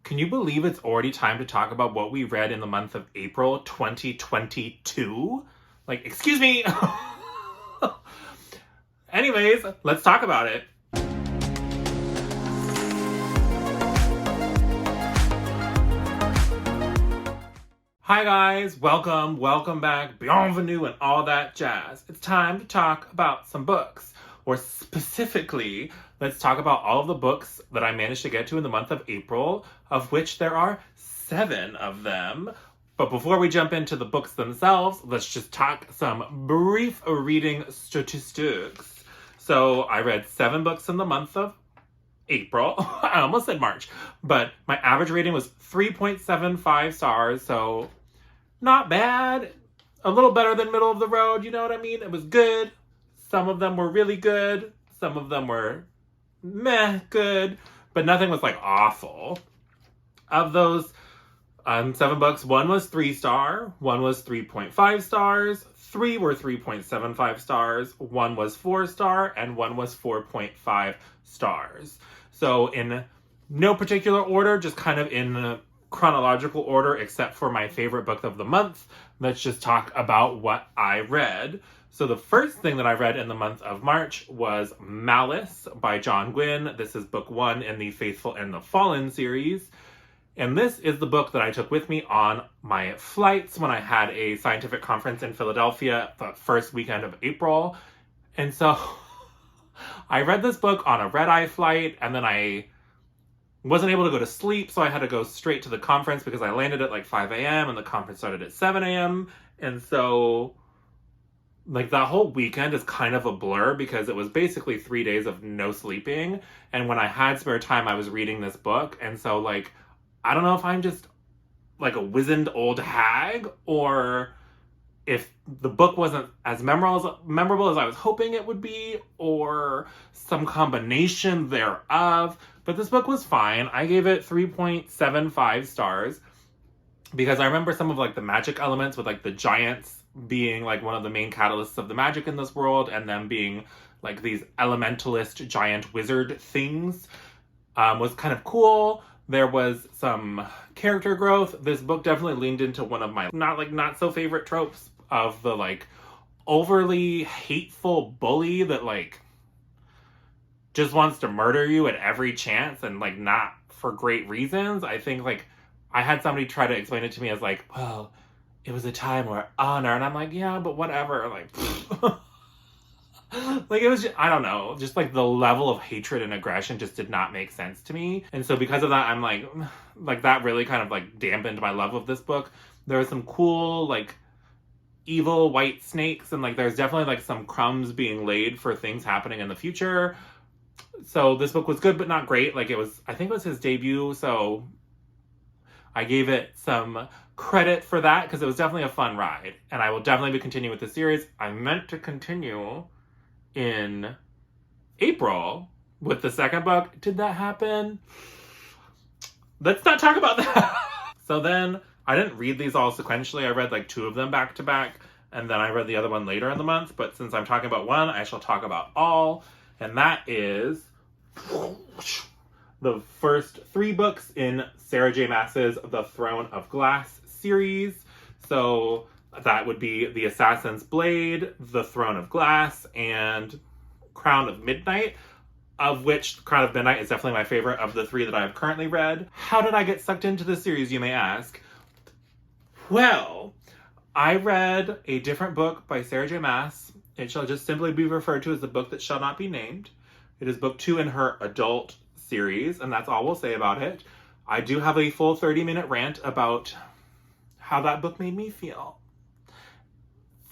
Can you believe it's already time to talk about what we read in the month of April 2022? Like, excuse me! Anyways, let's talk about it. Hi guys, welcome back, bienvenue and all that jazz. It's time to talk about some books, or specifically, let's talk about all of the books that I managed to get to in the month of April, of which there are 7 of them. But before we jump into the books themselves, let's just talk some brief reading statistics. So I read 7 books in the month of April. I almost said March, but my average rating was 3.75 stars, so not bad. A little better than middle of the road, you know what I mean? It was good. Some of them were really good. Some of them were meh good, but nothing was like awful. Of those 7 books, 1 was 3-star, 1 was 3.5 stars, 3 were 3.75 stars, 1 was 4-star, and 1 was 4.5 stars. So in no particular order, just kind of in chronological order, except for my favorite book of the month. Let's just talk about what I read. So the first thing that I read in the month of March was Malice by Gwynne. This is book 1 in the Faithful and the Fallen series. And this is the book that I took with me on my flights when I had a scientific conference in Philadelphia the first weekend of April. And so I read this book on a red-eye flight, and then I wasn't able to go to sleep, so I had to go straight to the conference because I landed at like 5 a.m. and the conference started at 7 a.m. And so like that whole weekend is kind of a blur because it was basically 3 days of no sleeping. And when I had spare time, I was reading this book. And so like, I don't know if I'm just like a wizened old hag or if the book wasn't as memorable as I was hoping it would be, or some combination thereof. But this book was fine. I gave it 3.75 stars because I remember some of like the magic elements with like the giants being like one of the main catalysts of the magic in this world, and them being like these elementalist giant wizard things was kind of cool. There was some character growth. This book definitely leaned into one of my not so favorite tropes of the like overly hateful bully that like just wants to murder you at every chance and like not for great reasons. I think like I had somebody try to explain it to me as like, well, it was a time where honor, and I'm like, yeah, but whatever. Like like it was just, I don't know, just like the level of hatred and aggression just did not make sense to me. And so because of that, I'm like that really kind of like dampened my love of this book. There was some cool like evil white snakes, and like there's definitely like some crumbs being laid for things happening in the future. So this book was good but not great. Like I think it was his debut, so I gave it some credit for that because it was definitely a fun ride, and I will definitely be continuing with the series. I meant to continue in April with the second book. Did that happen? Let's not talk about that. So then I didn't read these all sequentially. I read like 2 of them back to back, and then I read the other one later in the month. But since I'm talking about one, I shall talk about all, and that is the first 3 books in Sarah J. Maas's The Throne of Glass series. So that would be The Assassin's Blade, The Throne of Glass, and Crown of Midnight, of which Crown of Midnight is definitely my favorite of the 3 that I have currently read. How did I get sucked into this series, you may ask? Well, I read a different book by Sarah J. Maas. It shall just simply be referred to as the book that shall not be named. It is book 2 in her adult series, and that's all we'll say about it. I do have a full 30-minute rant about how that book made me feel.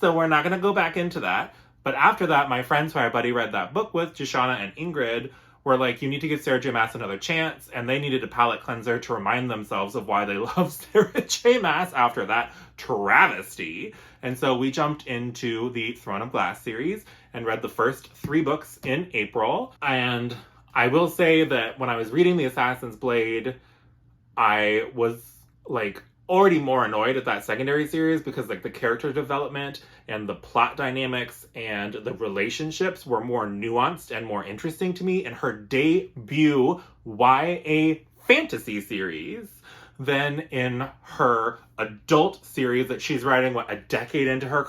So we're not going to go back into that. But after that, my friends who I buddy read that book with, Jashana and Ingrid, were like, you need to give Sarah J. Maas another chance. And they needed a palate cleanser to remind themselves of why they love Sarah J. Maas after that travesty. And so we jumped into the Throne of Glass series and read the first 3 books in April. And I will say that when I was reading The Assassin's Blade, I was like already more annoyed at that secondary series because like the character development and the plot dynamics and the relationships were more nuanced and more interesting to me. And her debut YA fantasy series. Then in her adult series that she's writing, a decade into her...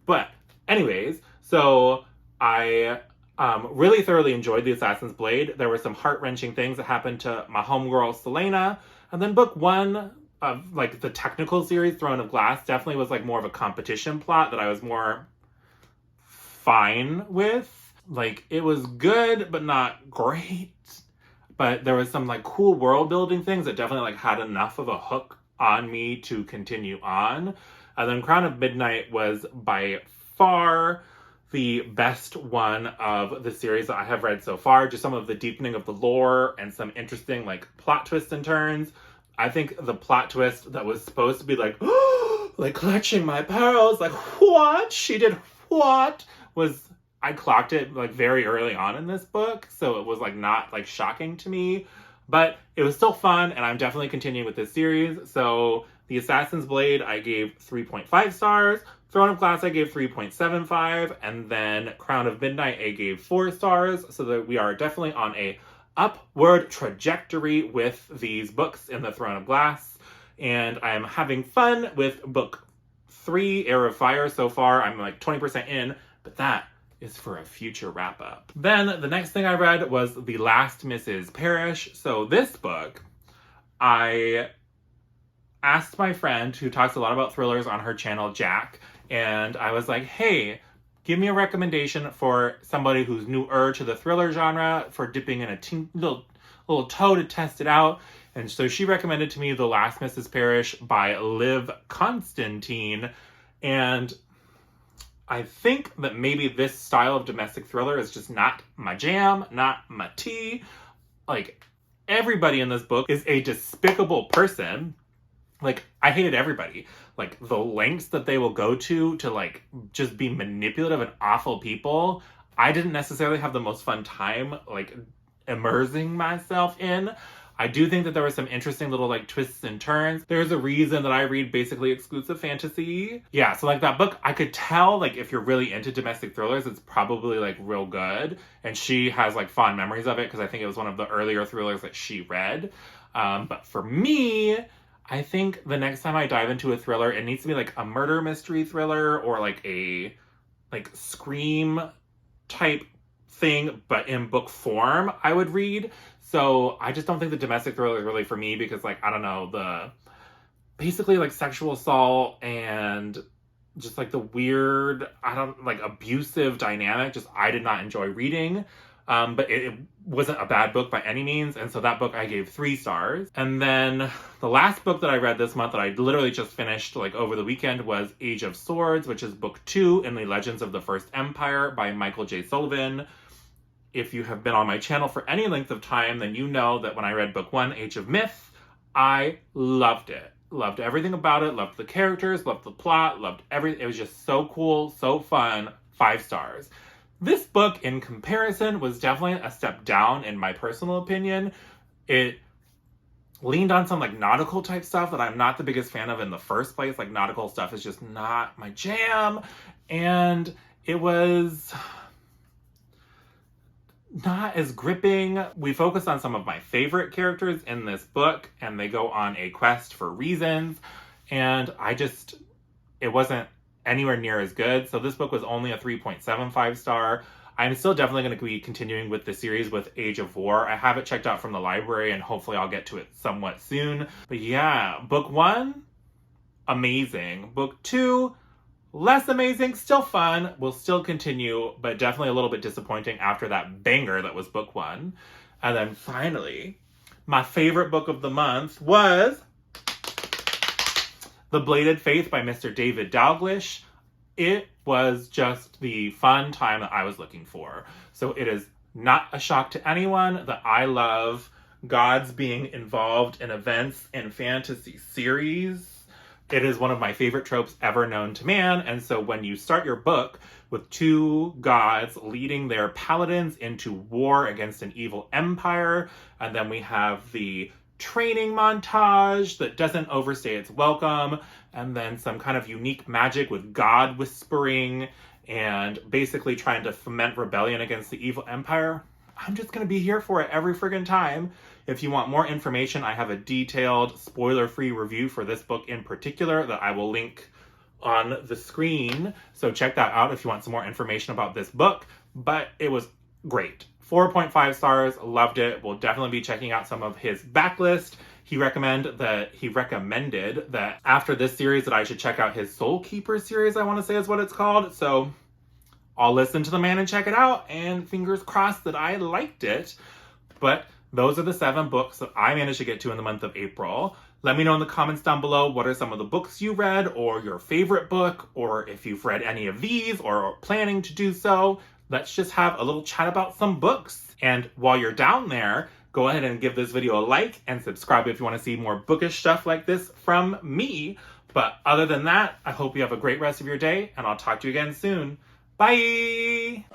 But anyways, so I really thoroughly enjoyed The Assassin's Blade. There were some heart-wrenching things that happened to my homegirl Selena. And then book one of like the technical series, Throne of Glass, definitely was like more of a competition plot that I was more fine with. Like, it was good, but not great. But there was some like cool world building things that definitely like had enough of a hook on me to continue on. And then Crown of Midnight was by far the best one of the series that I have read so far. Just some of the deepening of the lore and some interesting like plot twists and turns. I think the plot twist that was supposed to be like, like clutching my pearls, like what? She did what? Was, I clocked it like very early on in this book, so it was like not like shocking to me, but it was still fun, and I'm definitely continuing with this series. So The Assassin's Blade I gave 3.5 stars, Throne of Glass I gave 3.75, and then Crown of Midnight I gave 4 stars, so that we are definitely on a upward trajectory with these books in the Throne of Glass, and I'm having fun with book 3, Heir of Fire. So far I'm like 20% in, but that is for a future wrap-up. Then the next thing I read was The Last Mrs. Parrish. So this book, I asked my friend who talks a lot about thrillers on her channel, Jack, and I was like, hey, give me a recommendation for somebody who's newer to the thriller genre, for dipping in a little toe to test it out. And so she recommended to me The Last Mrs. Parrish by Liv Constantine. And I think that maybe this style of domestic thriller is just not my jam, not my tea. Like, everybody in this book is a despicable person. Like, I hated everybody. Like, the lengths that they will go to like, just be manipulative and awful people, I didn't necessarily have the most fun time, like, immersing myself in. I do think that there were some interesting little, like, twists and turns. There's a reason that I read basically exclusive fantasy. Yeah, so, like, that book, I could tell, like, if you're really into domestic thrillers, it's probably, like, real good. And she has, like, fond memories of it, because I think it was one of the earlier thrillers that she read. But for me, I think the next time I dive into a thriller, it needs to be, like, a murder mystery thriller, or, like, a, like, Scream type thing, but in book form, I would read. So I just don't think the domestic thriller is really for me, because, like, I don't know, the basically, like, sexual assault and just, like, the weird, abusive dynamic, just I did not enjoy reading. But it wasn't a bad book by any means, and so that book I gave 3 stars. And then the last book that I read this month that I literally just finished, like, over the weekend was Age of Swords, which is book 2 in the Legends of the First Empire by Michael J. Sullivan. If you have been on my channel for any length of time, then you know that when I read book 1, Age of Myth, I loved it. Loved everything about it, loved the characters, loved the plot, loved everything. It was just so cool, so fun, 5 stars. This book, in comparison, was definitely a step down in my personal opinion. It leaned on some, like, nautical type stuff that I'm not the biggest fan of in the first place. Like, nautical stuff is just not my jam. And it was not as gripping. We focus on some of my favorite characters in this book, and they go on a quest for reasons. And it wasn't anywhere near as good. So this book was only a 3.75 star. I'm still definitely going to be continuing with the series with Age of War. I have it checked out from the library, and hopefully I'll get to it somewhat soon. But yeah, book 1, amazing. Book 2, less amazing, still fun, will still continue, but definitely a little bit disappointing after that banger that was book 1. And then finally, my favorite book of the month was The Bladed Faith by Mr. David Dalglish. It was just the fun time that I was looking for. So it is not a shock to anyone that I love gods being involved in events in fantasy series. It is one of my favorite tropes ever known to man. And so when you start your book with 2 gods leading their paladins into war against an evil empire, and then we have the training montage that doesn't overstay its welcome, and then some kind of unique magic with god whispering and basically trying to foment rebellion against the evil empire. I'm just going to be here for it every friggin' time. If you want more information, I have a detailed, spoiler-free review for this book in particular that I will link on the screen. So check that out if you want some more information about this book. But it was great. 4.5 stars, loved it. We'll definitely be checking out some of his backlist. He recommended that after this series that I should check out his Soul Keeper series, I want to say is what it's called. So I'll listen to the man and check it out, and fingers crossed that I liked it. But those are the 7 books that I managed to get to in the month of April. Let me know in the comments down below what are some of the books you read, or your favorite book, or if you've read any of these or are planning to do so. Let's just have a little chat about some books. And while you're down there, go ahead and give this video a like and subscribe if you want to see more bookish stuff like this from me. But other than that, I hope you have a great rest of your day, and I'll talk to you again soon. Bye!